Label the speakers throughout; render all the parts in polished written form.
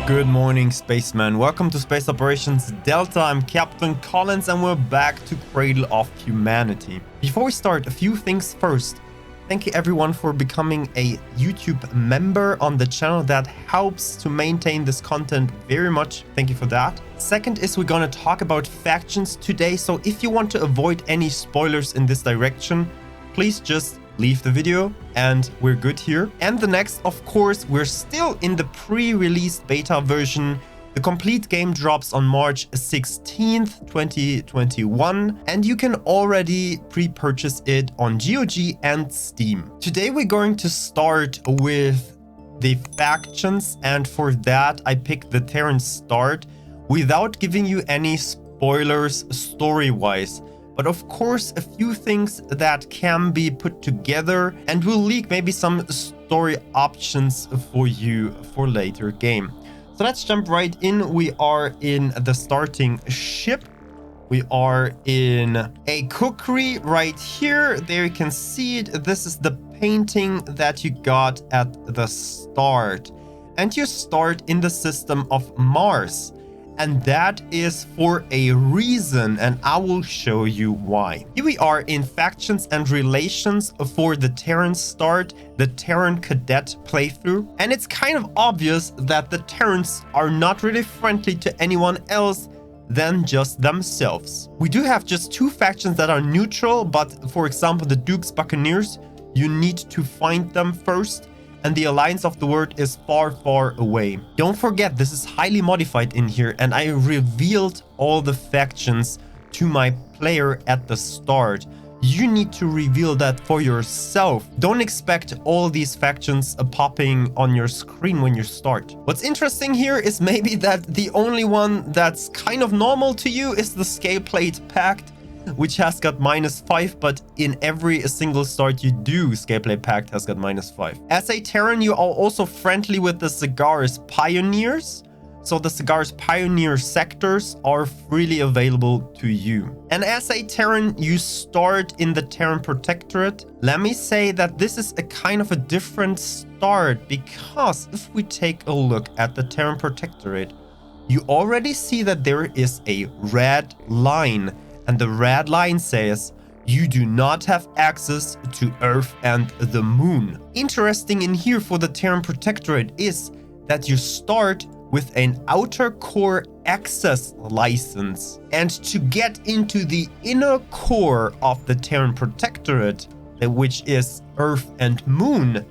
Speaker 1: Good morning, spacemen. Welcome to Space Operations Delta. I'm Captain Collins and we're back to Cradle of Humanity. Before we start, a few things first. Thank you everyone for becoming a YouTube member on the channel. That helps to maintain this content very much. Thank you for that. Second is we're gonna talk about factions today. So if you want to avoid any spoilers in this direction, please just leave the video and we're good here. And the next, of course, we're still in the pre-released beta version. The complete game drops on March 16th, 2021, and you can already pre-purchase it on GOG and Steam. Today we're going to start with the factions, and for that I picked the Terran start without giving you any spoilers story-wise. But of course, a few things that can be put together and will leak maybe some story options for you for later game. So let's jump right in. We are in the starting ship. We are in a cookery right here. There you can see it. This is the painting that you got at the start. And you start in the system of Mars. And that is for a reason, and I will show you why. Here we are in factions and relations for the Terran start, the Terran cadet playthrough. And it's kind of obvious that the Terrans are not really friendly to anyone else than just themselves. We do have just two factions that are neutral, but for example, the Duke's Buccaneers, you need to find them first. And the Alliance of the World is far, far away. Don't forget, this is highly modified in here, and I revealed all the factions to my player at the start. You need to reveal that for yourself. Don't expect all these factions popping on your screen when you start. What's interesting here is maybe that the only one that's kind of normal to you is the Scale Plate Pact, which has got -5, but in every single start you do, Scapeplate Pact has got -5. As a Terran, you are also friendly with the Cigars Pioneers, so the Cigars Pioneer sectors are freely available to you. And as a Terran, you start in the Terran Protectorate. Let me say that this is a kind of a different start, because if we take a look at the Terran Protectorate, you already see that there is a red line. And the red line says, you do not have access to Earth and the Moon. Interesting in here for the Terran Protectorate is that you start with an outer core access license. And to get into the inner core of the Terran Protectorate, which is Earth and Moon,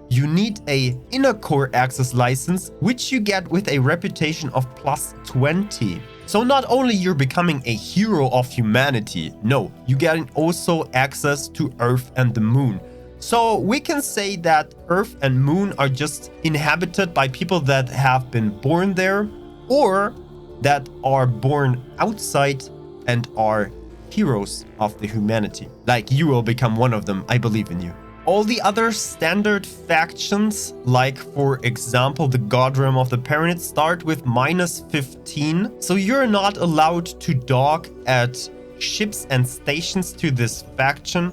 Speaker 1: you need a inner core access license, which you get with a reputation of +20. So not only you're becoming a hero of humanity, no, you get also access to Earth and the Moon. So we can say that Earth and Moon are just inhabited by people that have been born there or that are born outside and are heroes of the humanity. Like you will become one of them, I believe in you. All the other standard factions, like for example the God Realm of the Pyramid, start with -15. So you're not allowed to dock at ships and stations to this faction.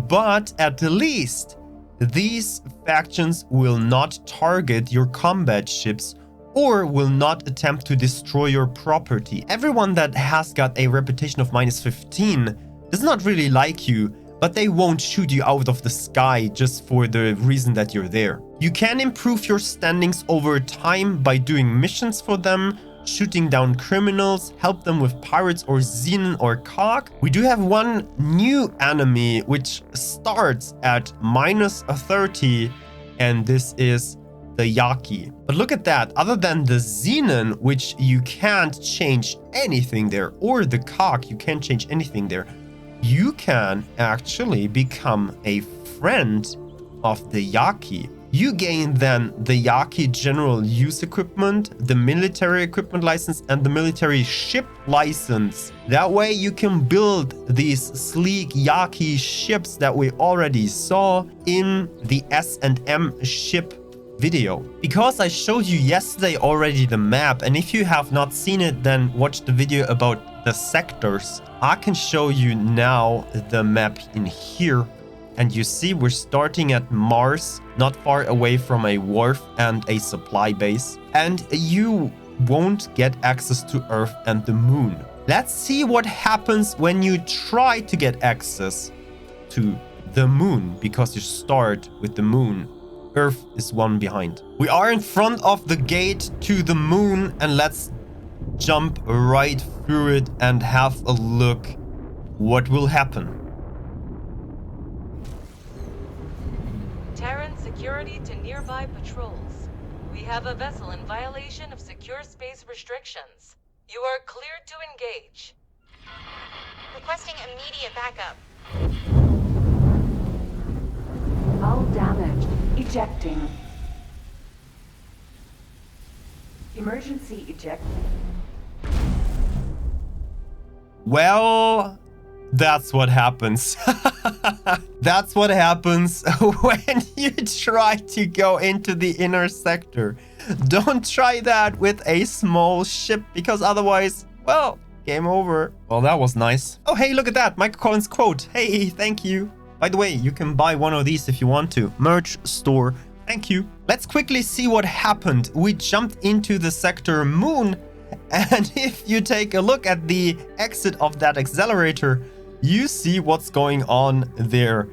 Speaker 1: But at least these factions will not target your combat ships or will not attempt to destroy your property. Everyone that has got a reputation of -15 does not really like you, but they won't shoot you out of the sky just for the reason that you're there. You can improve your standings over time by doing missions for them, shooting down criminals, help them with pirates or xenon or cog. We do have one new enemy which starts at -30, and this is the Yaki. But look at that, other than the xenon, which you can't change anything there, or the cog, you can't change anything there, you can actually become a friend of the Yaki. You gain then the Yaki general use equipment, the military equipment license, and the military ship license. That way you can build these sleek Yaki ships that we already saw in the S&M ship video. Because I showed you yesterday already the map, and if you have not seen it, then watch the video about the sectors. I can show you now the map in here. And you see we're starting at Mars, not far away from a wharf and a supply base. And you won't get access to Earth and the Moon. Let's see what happens when you try to get access to the Moon, because you start with the Moon. Earth is one behind. We are in front of the gate to the Moon, and let's jump right through it and have a look what will happen.
Speaker 2: Terran security to nearby patrols. We have a vessel in violation of secure space restrictions. You are cleared to engage.
Speaker 3: Requesting immediate backup.
Speaker 4: Hull damaged. Ejecting. Emergency eject.
Speaker 1: Well, that's what happens. That's what happens when you try to go into the inner sector. Don't try that with a small ship, because otherwise, well, game over. Well, that was nice. Oh, hey, look at that. Michael Collins quote. Hey, thank you. By the way, you can buy one of these if you want to. Merch store. Thank you. Let's quickly see what happened. We jumped into the sector Moon. And if you take a look at the exit of that accelerator, you see what's going on there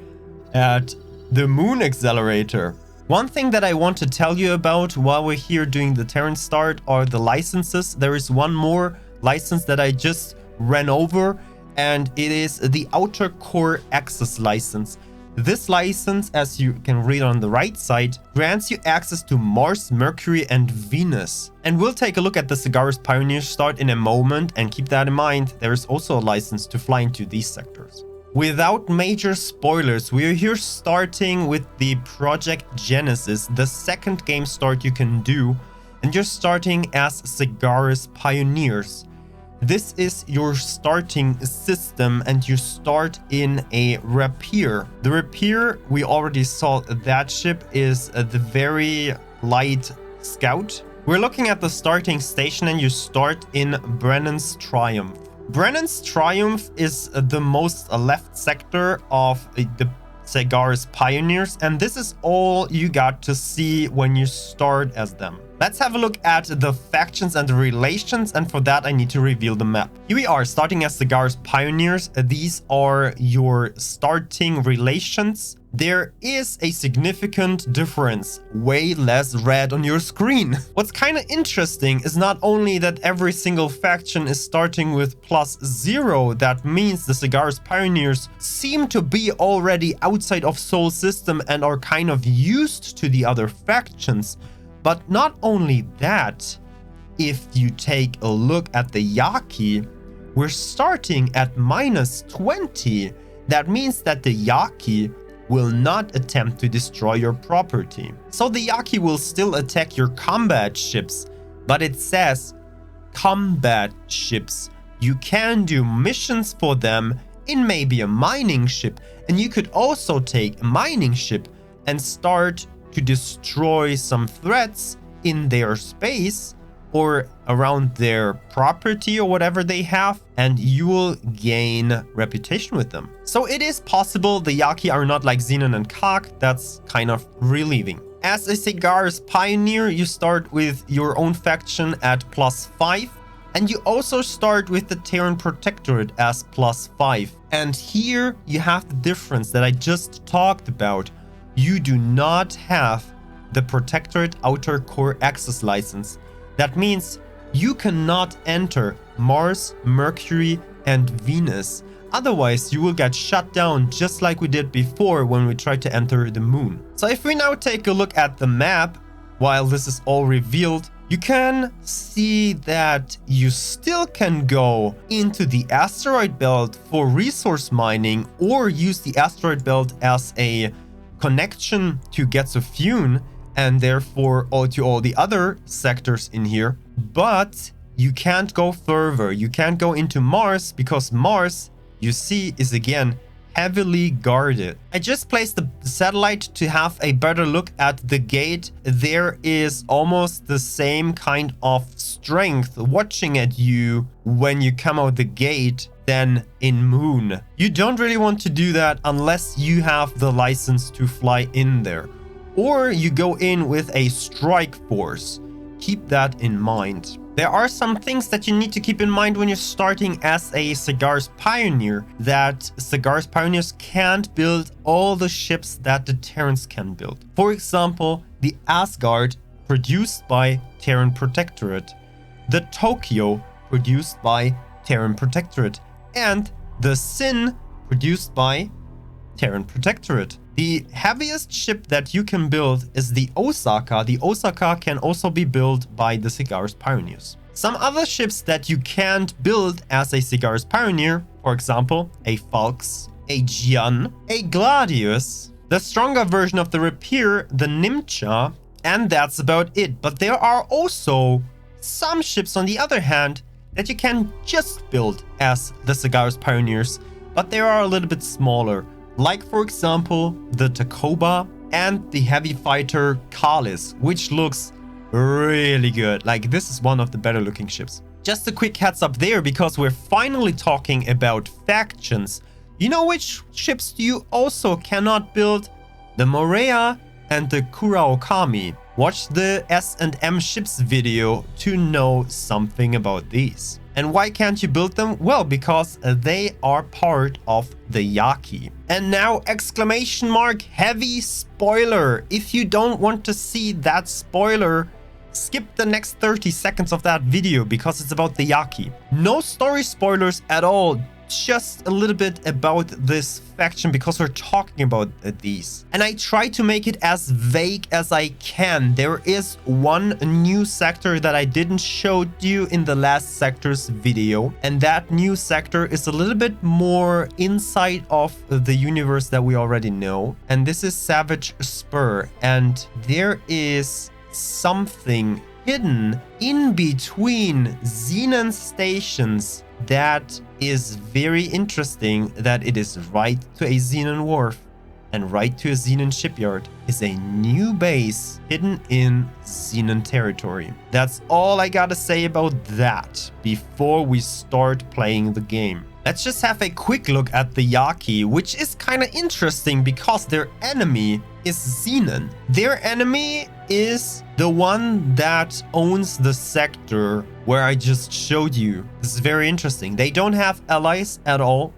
Speaker 1: at the Moon accelerator. One thing that I want to tell you about while we're here doing the Terran start are the licenses. There is one more license that I just ran over, and it is the Outer Core Access license. This license, as you can read on the right side, grants you access to Mars, Mercury, and Venus. And we'll take a look at the Cigars Pioneer start in a moment, and keep that in mind, there is also a license to fly into these sectors. Without major spoilers, we are here starting with the Project Genesis, the second game start you can do, and you're starting as Cigars Pioneers. This is your starting system, and you start in a Rapier. The Rapier, we already saw that ship is the very light scout. We're looking at the starting station, and you start in Brennan's Triumph. Brennan's Triumph is the most left sector of the Cigars Pioneers, and this is all you got to see when you start as them. Let's have a look at the factions and the relations, and for that I need to reveal the map. Here we are starting as Cigars Pioneers. These are your starting relations. There is a significant difference, way less red on your screen. What's kind of interesting is not only that every single faction is starting with +0, that means the Cigars Pioneers seem to be already outside of Sol system and are kind of used to the other factions. But not only that, if you take a look at the Yaki, we're starting at -20. That means that the Yaki will not attempt to destroy your property. So the Yaki will still attack your combat ships, but it says combat ships. You can do missions for them in maybe a mining ship, and you could also take a mining ship and start to destroy some threats in their space or around their property or whatever they have, and you will gain reputation with them. So it is possible the Yaki are not like Xenon and Kak. That's kind of relieving. As a Cigars Pioneer, you start with your own faction at +5, and you also start with the Terran Protectorate as +5. And here you have the difference that I just talked about. You do not have the Protectorate Outer Core Access license. That means you cannot enter Mars, Mercury, and Venus. Otherwise, you will get shut down just like we did before when we tried to enter the Moon. So if we now take a look at the map, while this is all revealed, you can see that you still can go into the asteroid belt for resource mining, or use the asteroid belt as a connection to Getsufune, and therefore to all the other sectors in here. But you can't go further. You can't go into Mars, because Mars, you see, is again heavily guarded. I just placed the satellite to have a better look at the gate. There is almost the same kind of strength watching at you when you come out the gate than in Moon. You don't really want to do that unless you have the license to fly in there. Or you go in with a strike force. Keep that in mind. There are some things that you need to keep in mind when you're starting as a Cigars Pioneer, that Cigars Pioneers can't build all the ships that the Terrans can build. For example, the Asgard, produced by Terran Protectorate, the Tokyo, produced by Terran Protectorate, and the Sin, produced by Terran Protectorate. The heaviest ship that you can build is the Osaka. The Osaka can also be built by the Cigars Pioneers. Some other ships that you can't build as a Cigars Pioneer, for example, a Falx, a Jian, a Gladius, the stronger version of the Rapier, the Nimcha, and that's about it. But there are also some ships, on the other hand, that you can just build as the Cigars Pioneers, but they are a little bit smaller. Like, for example, the Takoba and the heavy fighter Kalis, which looks really good. Like, this is one of the better looking ships. Just a quick heads up there, because we're finally talking about factions. You know which ships you also cannot build? The Morea and the Kuraokami. Watch the S&M ships video to know something about these. And why can't you build them? Well, because they are part of the Yaki. And now exclamation mark heavy spoiler. If you don't want to see that spoiler, skip the next 30 seconds of that video, because it's about the Yaki. No story spoilers at all. Just a little bit about this faction, because we're talking about these. And I try to make it as vague as I can. There is one new sector that I didn't show you in the last sectors video. And that new sector is a little bit more inside of the universe that we already know. And this is Savage Spur. And there is something hidden in between Xenon stations that is very interesting. That it is right to a Xenon wharf and right to a Xenon shipyard is a new base hidden in Xenon territory. That's all I gotta say about that before we start playing the game. Let's just have a quick look at the Yaki, which is kind of interesting because their enemy is Xenon. Their enemy is the one that owns the sector where I just showed you. This is very interesting. They don't have allies at all.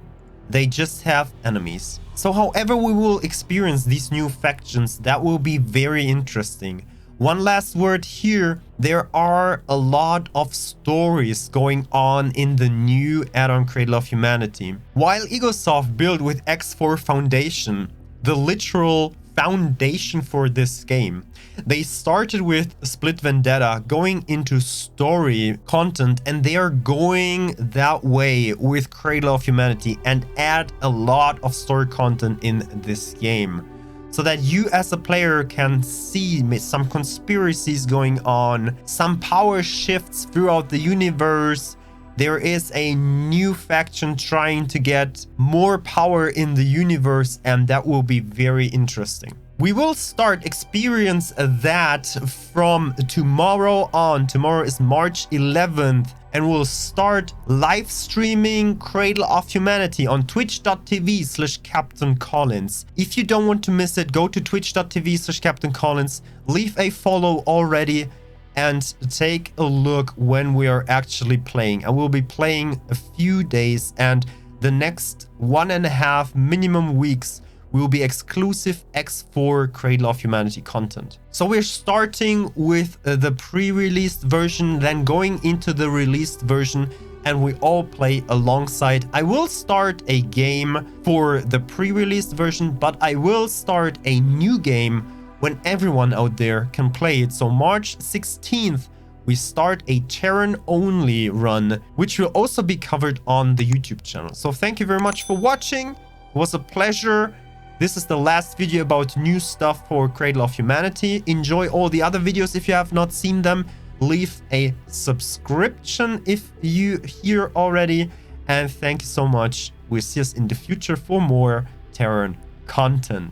Speaker 1: They just have enemies. So however we will experience these new factions, that will be very interesting. One last word here. There are a lot of stories going on in the new add-on Cradle of Humanity. While Egosoft built with X4 Foundation, the literal foundation for this game, they started with Split Vendetta, going into story content, and they are going that way with Cradle of Humanity and add a lot of story content in this game, so that you as a player can see some conspiracies going on, some power shifts throughout the universe. There is a new faction trying to get more power in the universe, and that will be very interesting. We will start experience that from tomorrow on. Tomorrow is March 11th, and we'll start live streaming Cradle of Humanity on twitch.tv/Captain Collins. If you don't want to miss it, go to twitch.tv/Captain Collins, leave a follow already, and take a look when we are actually playing. I will be playing a few days, and the next 1.5 minimum weeks will be exclusive X4 Cradle of Humanity content. So we're starting with the pre-released version, then going into the released version, and we all play alongside. I will start a game for the pre-released version, but I will start a new game when everyone out there can play it. So March 16th, we start a Terran only run, which will also be covered on the YouTube channel. So thank you very much for watching. It was a pleasure. This is the last video about new stuff for Cradle of Humanity. Enjoy all the other videos if you have not seen them. Leave a subscription if you here already. And thank you so much. We'll see us in the future for more Terran content.